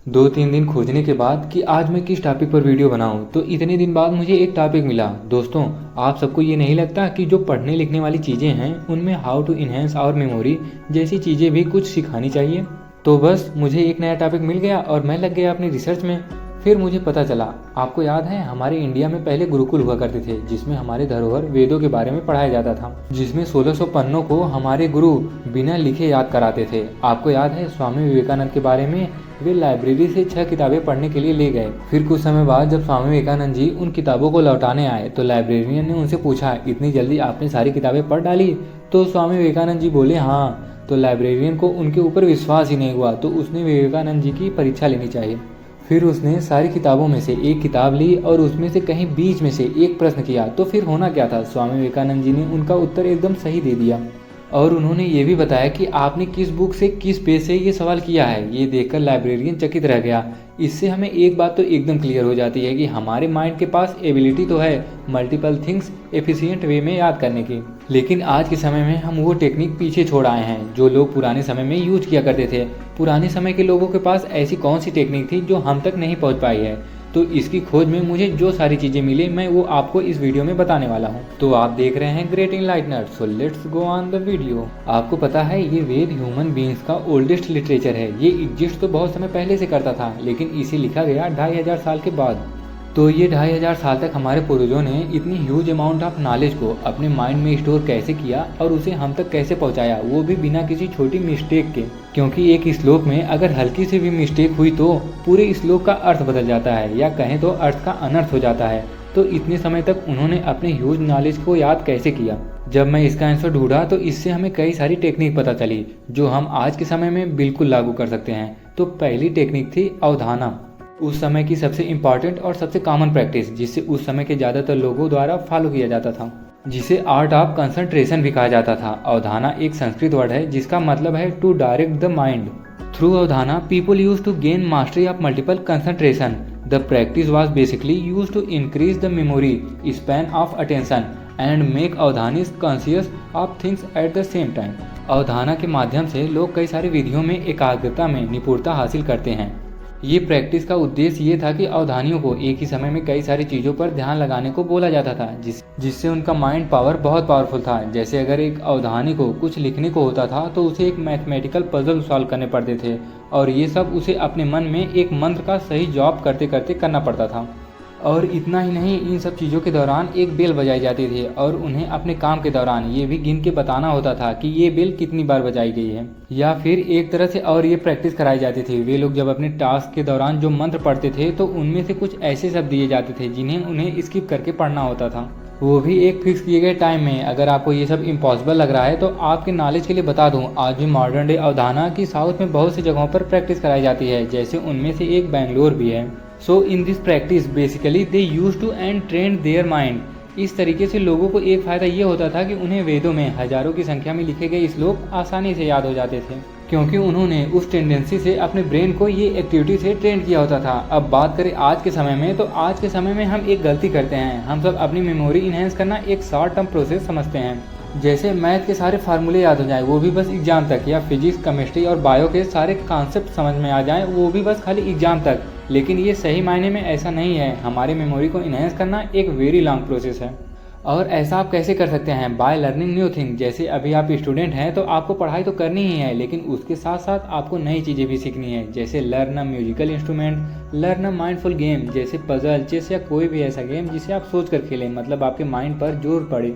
2-3 दिन खोजने के बाद कि आज मैं किस टॉपिक पर वीडियो बनाऊं, तो इतने दिन बाद मुझे एक टॉपिक मिला। दोस्तों, आप सबको ये नहीं लगता कि जो पढ़ने लिखने वाली चीज़ें हैं उनमें how to enhance our memory जैसी चीज़ें भी कुछ सिखानी चाहिए। तो बस मुझे एक नया टॉपिक मिल गया और मैं लग गया अपनी रिसर्च में। फिर मुझे पता चला, आपको याद है हमारे इंडिया में पहले गुरुकुल हुआ करते थे जिसमें हमारे धरोहर वेदों के बारे में पढ़ाया जाता था, जिसमें 1600 पन्नों को हमारे गुरु बिना लिखे याद कराते थे। आपको याद है स्वामी विवेकानंद के बारे में? वे लाइब्रेरी से 6 किताबें पढ़ने के लिए ले गए। फिर कुछ समय बाद जब स्वामी विवेकानंद जी उन किताबों को लौटाने आए तो लाइब्रेरियन ने उनसे पूछा, इतनी जल्दी आपने सारी किताबें पढ़ डाली? तो स्वामी विवेकानंद जी बोले हाँ। तो लाइब्रेरियन को उनके ऊपर विश्वास ही नहीं हुआ, तो उसने विवेकानंद जी की परीक्षा लेनी चाहिए। फिर उसने सारी किताबों में से एक किताब ली और उसमें से कहीं बीच में से एक प्रश्न किया। तो फिर होना क्या था, स्वामी विवेकानंद जी ने उनका उत्तर एकदम सही दे दिया। और उन्होंने ये भी बताया कि आपने किस बुक से किस पेज से ये सवाल किया है। ये देखकर लाइब्रेरियन चकित रह गया। इससे हमें एक बात तो एकदम क्लियर हो जाती है कि हमारे माइंड के पास एबिलिटी तो है मल्टीपल थिंग्स एफिशिएंट वे में याद करने की, लेकिन आज के समय में हम वो टेक्निक पीछे छोड़ आए हैं जो लोग पुराने समय में यूज किया करते थे। पुराने समय के लोगों के पास ऐसी कौन सी टेक्निक थी जो हम तक नहीं पहुंच पाई है। तो इसकी खोज में मुझे जो सारी चीज़ें मिली मैं वो आपको इस वीडियो में बताने वाला हूँ। तो आप देख रहे हैं great enlightener, so let's go on the video. आपको पता है ये वेद ह्यूमन बींग्स का ओल्डेस्ट लिटरेचर है। ये एग्जिस्ट तो बहुत समय पहले से करता था, लेकिन इसे लिखा गया 2500 साल के बाद। तो ये 2500 साल तक हमारे पूर्वजों ने इतनी ह्यूज अमाउंट ऑफ नॉलेज को अपने माइंड में स्टोर कैसे किया और उसे हम तक कैसे पहुंचाया, वो भी बिना किसी छोटी मिस्टेक के। क्योंकि एक श्लोक में अगर हल्की सी भी मिस्टेक हुई तो पूरे श्लोक का अर्थ बदल जाता है, या कहें तो अर्थ का अनर्थ हो जाता है। तो इतने समय तक उन्होंने अपने ह्यूज नॉलेज को याद कैसे किया? जब मैं इसका आंसर ढूंढा तो इससे हमें कई सारी टेक्निक पता चली जो हम आज के समय में बिल्कुल लागू कर सकते हैं। तो पहली टेक्निक थी अवधाना। उस समय की सबसे इम्पॉर्टेंट और सबसे कॉमन प्रैक्टिस, जिसे उस समय के ज़्यादातर लोगों द्वारा फॉलो किया जाता था, जिसे आर्ट ऑफ कंसंट्रेशन भी कहा जाता था। अवधाना एक संस्कृत वर्ड है जिसका मतलब है to direct the mind. Through Avadhana people use to gain mastery of multiple concentration. The practice was basically use to increase the memory span of attention and make Avadhanis conscious of things at the same time. Avadhana के माध्यम से लोग कई सारी विधियों में एकाग्रता में निपुणता हासिल करते हैं। ये प्रैक्टिस का उद्देश्य ये था कि अवधानियों को एक ही समय में कई सारी चीज़ों पर ध्यान लगाने को बोला जाता था, जिससे उनका माइंड पावर बहुत पावरफुल था। जैसे अगर एक अवधानी को कुछ लिखने को होता था तो उसे एक मैथमेटिकल पजल सॉल्व करने पड़ते थे, और ये सब उसे अपने मन में एक मंत्र का सही जॉब करते करते करना पड़ता था। और इतना ही नहीं, इन सब चीज़ों के दौरान एक बेल बजाई जाती थी और उन्हें अपने काम के दौरान ये भी गिन के बताना होता था कि ये बेल कितनी बार बजाई गई है। या फिर एक तरह से और ये प्रैक्टिस कराई जाती थी। वे लोग जब अपने टास्क के दौरान जो मंत्र पढ़ते थे तो उनमें से कुछ ऐसे शब्द दिए जाते थे जिन्हें उन्हें स्किप करके पढ़ना होता था, वो भी एक फिक्स किए गए टाइम में। अगर आपको ये सब इम्पॉसिबल लग रहा है तो आपके नॉलेज के लिए बता दूं, आज भी मॉडर्न डे अवधाना की साउथ में बहुत सी जगहों पर प्रैक्टिस कराई जाती है, जैसे उनमें से एक बेंगलोर भी है। So in this practice basically they use to and train their mind. इस तरीके से लोगों को एक फ़ायदा ये होता था कि उन्हें वेदों में हजारों की संख्या में लिखे गए श्लोक आसानी से याद हो जाते थे, क्योंकि उन्होंने उस टेंडेंसी से अपने ब्रेन को ये एक्टिविटी से ट्रेन किया होता था। अब बात करें आज के समय में, तो आज के समय में हम एक गलती करते हैं। हम सब अपनी मेमोरी इन्हेंस करना एक शॉर्ट टर्म प्रोसेस समझते हैं, जैसे मैथ के सारे फार्मूले याद हो जाए वो भी बस एग्जाम तक, या फिजिक्स केमिस्ट्री और बायो के सारे कॉन्सेप्ट समझ में आ जाएं वो भी बस खाली एग्जाम तक। लेकिन ये सही मायने में ऐसा नहीं है। हमारी मेमोरी को इन्हेंस करना एक वेरी लॉन्ग प्रोसेस है। और ऐसा आप कैसे कर सकते हैं? By learning new thing. जैसे अभी आप स्टूडेंट हैं तो आपको पढ़ाई तो करनी ही है, लेकिन उसके साथ साथ आपको नई चीज़ें भी सीखनी है, जैसे learn a musical instrument, learn a mindful game, जैसे पजल, चेस या कोई भी ऐसा गेम जिसे आप सोच कर खेलें, मतलब आपके माइंड पर जोर पड़े।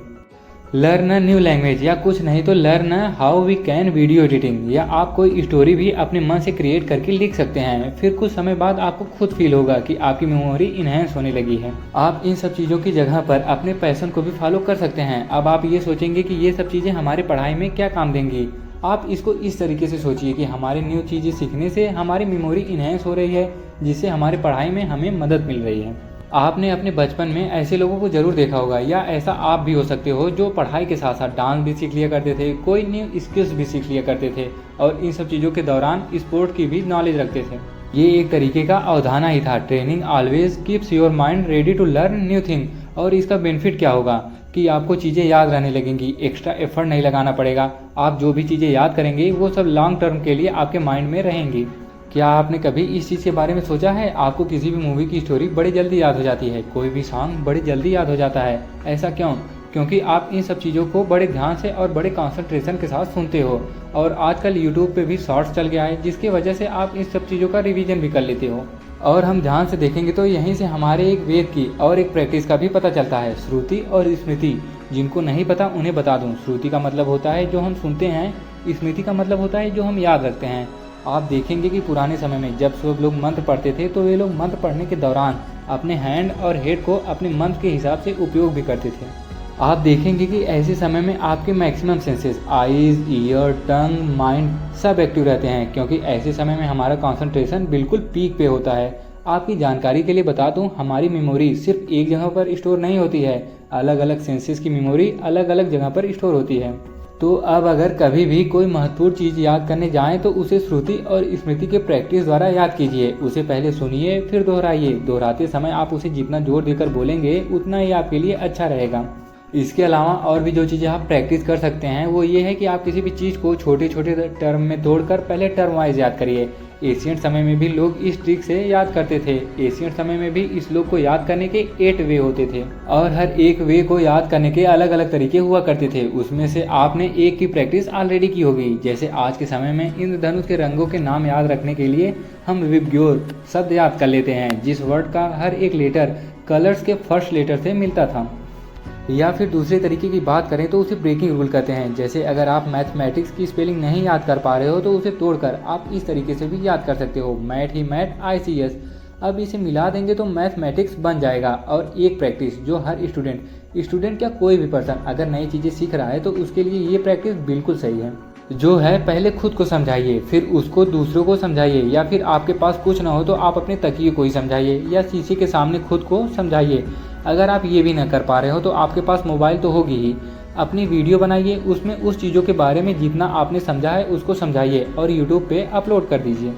लर्न अ न्यू लैंग्वेज, या कुछ नहीं तो learn how we can video editing, या आप कोई स्टोरी भी अपने मन से क्रिएट करके लिख सकते हैं। फिर कुछ समय बाद आपको खुद फील होगा कि आपकी मेमोरी इन्हेंस होने लगी है। आप इन सब चीज़ों की जगह पर अपने पैशन को भी फॉलो कर सकते हैं। अब आप ये सोचेंगे कि ये सब चीज़ें हमारी पढ़ाई में क्या काम देंगी। आप इसको इस तरीके से सोचिए कि हमारे न्यू चीज़ें सीखने से हमारी मेमोरी इन्हेंस हो रही है, जिससे हमारी पढ़ाई में हमें मदद मिल रही है। आपने अपने बचपन में ऐसे लोगों को जरूर देखा होगा, या ऐसा आप भी हो सकते हो, जो पढ़ाई के साथ साथ डांस भी सीख लिया करते थे, कोई न्यू स्किल्स भी सीख लिया करते थे, और इन सब चीज़ों के दौरान स्पोर्ट की भी नॉलेज रखते थे। ये एक तरीके का अवधाना ही था। Training always keeps your mind ready to learn new thing. और इसका बेनिफिट क्या होगा कि आपको चीज़ें याद रहने लगेंगी, एक्स्ट्रा एफर्ट नहीं लगाना पड़ेगा। आप जो भी चीज़ें याद करेंगे वो सब लॉन्ग टर्म के लिए आपके माइंड में रहेंगी। क्या आपने कभी इस चीज़ के बारे में सोचा है, आपको किसी भी मूवी की स्टोरी बड़ी जल्दी याद हो जाती है, कोई भी सॉन्ग बड़ी जल्दी याद हो जाता है। ऐसा क्यों? क्योंकि आप इन सब चीज़ों को बड़े ध्यान से और बड़े कंसंट्रेशन के साथ सुनते हो। और आजकल यूट्यूब पे भी शॉर्ट्स चल गया है, जिसकी वजह से आप इन सब चीज़ों का रिवीजन भी कर लेते हो। और हम ध्यान से देखेंगे तो यहीं से हमारे एक वेद की और एक प्रैक्टिस का भी पता चलता है, श्रुति और स्मृति। जिनको नहीं पता उन्हें बता दूं, श्रुति का मतलब होता है जो हम सुनते हैं, स्मृति का मतलब होता है जो हम याद रखते हैं। आप देखेंगे कि पुराने समय में जब सब लोग मंत्र पढ़ते थे तो वे लोग मंत्र पढ़ने के दौरान अपने हैंड और हेड को अपने मंत्र के हिसाब से उपयोग भी करते थे। आप देखेंगे कि ऐसे समय में आपके मैक्सिमम सेंसेस, आईज, ईयर, टंग, माइंड सब एक्टिव रहते हैं, क्योंकि ऐसे समय में हमारा कंसंट्रेशन बिल्कुल पीक पे होता है। आपकी जानकारी के लिए बता दूं, हमारी मेमोरी सिर्फ एक जगह पर स्टोर नहीं होती है, अलग अलग सेंसेस की मेमोरी अलग अलग जगह पर स्टोर होती है। तो अब अगर कभी भी कोई महत्वपूर्ण चीज़ याद करने जाएं तो उसे श्रुति और स्मृति के प्रैक्टिस द्वारा याद कीजिए। उसे पहले सुनिए, फिर दोहराइए। दोहराते समय आप उसे जितना जोर देकर बोलेंगे उतना ही आपके लिए अच्छा रहेगा। इसके अलावा और भी जो चीज़ें आप प्रैक्टिस कर सकते हैं वो ये है कि आप किसी भी चीज़ को छोटे छोटे टर्म में तोड़कर पहले टर्म वाइज याद करिए। एशियंट समय में भी लोग इस ट्रिक से याद करते थे। एशियंट समय में भी इस श्लोक को याद करने के 8 वे होते थे और हर एक वे को याद करने के अलग अलग तरीके हुआ करते थे। उसमें से आपने एक की प्रैक्टिस ऑलरेडी की होगी। जैसे आज के समय में इंद्रधनुष के रंगों के नाम याद रखने के लिए हम विबग्योर शब्द याद कर लेते हैं, जिस वर्ड का हर एक लेटर कलर्स के फर्स्ट लेटर से मिलता था। या फिर दूसरे तरीके की बात करें तो उसे ब्रेकिंग रूल कहते हैं। जैसे अगर आप मैथमेटिक्स की स्पेलिंग नहीं याद कर पा रहे हो तो उसे तोड़कर आप इस तरीके से भी याद कर सकते हो, मैथ ही मैथ ICS। अब इसे मिला देंगे तो मैथमेटिक्स बन जाएगा। और एक प्रैक्टिस जो हर स्टूडेंट क्या कोई भी पर्सन अगर नई चीज़ें सीख रहा है तो उसके लिए ये प्रैक्टिस बिल्कुल सही है। जो है, पहले खुद को समझाइए, फिर उसको दूसरों को समझाइए, या फिर आपके पास कुछ ना हो तो आप अपने तकिए को ही समझाइए या शीशे के सामने खुद को समझाइए। अगर आप ये भी ना कर पा रहे हो तो आपके पास मोबाइल तो होगी ही। अपनी वीडियो बनाइए, उसमें उस चीज़ों के बारे में जितना आपने समझा है उसको समझाइए और यूट्यूब पे अपलोड कर दीजिए।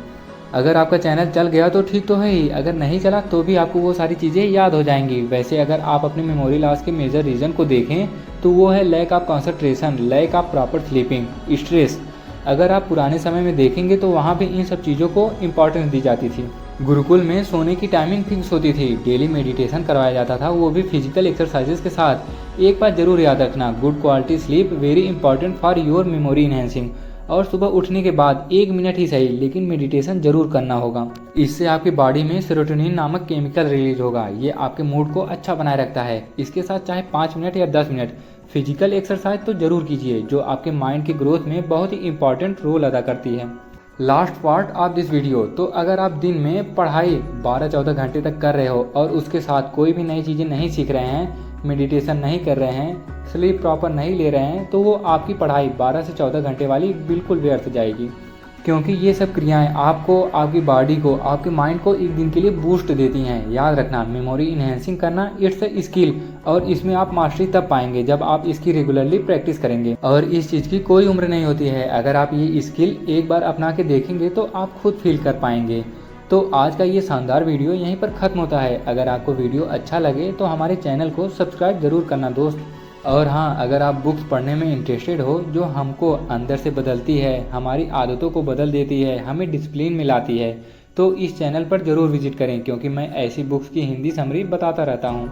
अगर आपका चैनल चल गया तो ठीक तो है ही, अगर नहीं चला तो भी आपको वो सारी चीज़ें याद हो जाएंगी। वैसे अगर आप अपने मेमोरी लॉस के मेजर रीज़न को देखें तो वो है lack of concentration, lack of proper sleeping, stress. अगर आप पुराने समय में देखेंगे तो वहाँ पे इन सब चीज़ों को इम्पोर्टेंस दी जाती थी। गुरुकुल में सोने की टाइमिंग फिक्स होती थी, डेली मेडिटेशन करवाया जाता था, वो भी फिजिकल एक्सरसाइजेस के साथ। एक बात जरूर याद रखना, good quality sleep very important for your memory enhancing. और सुबह उठने के बाद 1 मिनट ही सही लेकिन मेडिटेशन जरूर करना होगा। इससे आपकी बॉडी में सेरोटोनिन नामक केमिकल रिलीज होगा, ये आपके मूड को अच्छा बनाए रखता है। इसके साथ चाहे 5 मिनट या 10 मिनट फिजिकल एक्सरसाइज तो जरूर कीजिए, जो आपके माइंड की ग्रोथ में बहुत ही इंपॉर्टेंट रोल अदा करती है। Last part of this video, तो अगर आप दिन में पढ़ाई 12-14 घंटे तक कर रहे हो और उसके साथ कोई भी नई चीज़ें नहीं सीख रहे हैं, मेडिटेशन नहीं कर रहे हैं, स्लीप प्रॉपर नहीं ले रहे हैं, तो वो आपकी पढ़ाई 12 से 14 घंटे वाली बिल्कुल व्यर्थ जाएगी। क्योंकि ये सब क्रियाएं आपको, आपकी बॉडी को, आपके माइंड को एक दिन के लिए बूस्ट देती हैं। याद रखना, मेमोरी इन्हेंसिंग करना इट्स अ स्किल, और इसमें आप मास्टरी तब पाएंगे जब आप इसकी रेगुलरली प्रैक्टिस करेंगे। और इस चीज़ की कोई उम्र नहीं होती है, अगर आप ये स्किल एक बार अपना के देखेंगे तो आप खुद फील कर पाएंगे। तो आज का ये शानदार वीडियो यहीं पर ख़त्म होता है। अगर आपको वीडियो अच्छा लगे तो हमारे चैनल को सब्सक्राइब ज़रूर करना दोस्त। और हाँ, अगर आप बुक्स पढ़ने में इंटरेस्टेड हो जो हमको अंदर से बदलती है, हमारी आदतों को बदल देती है, हमें डिसिप्लिन में लाती है, तो इस चैनल पर ज़रूर विजिट करें, क्योंकि मैं ऐसी बुक्स की हिंदी समरी बताता रहता हूँ।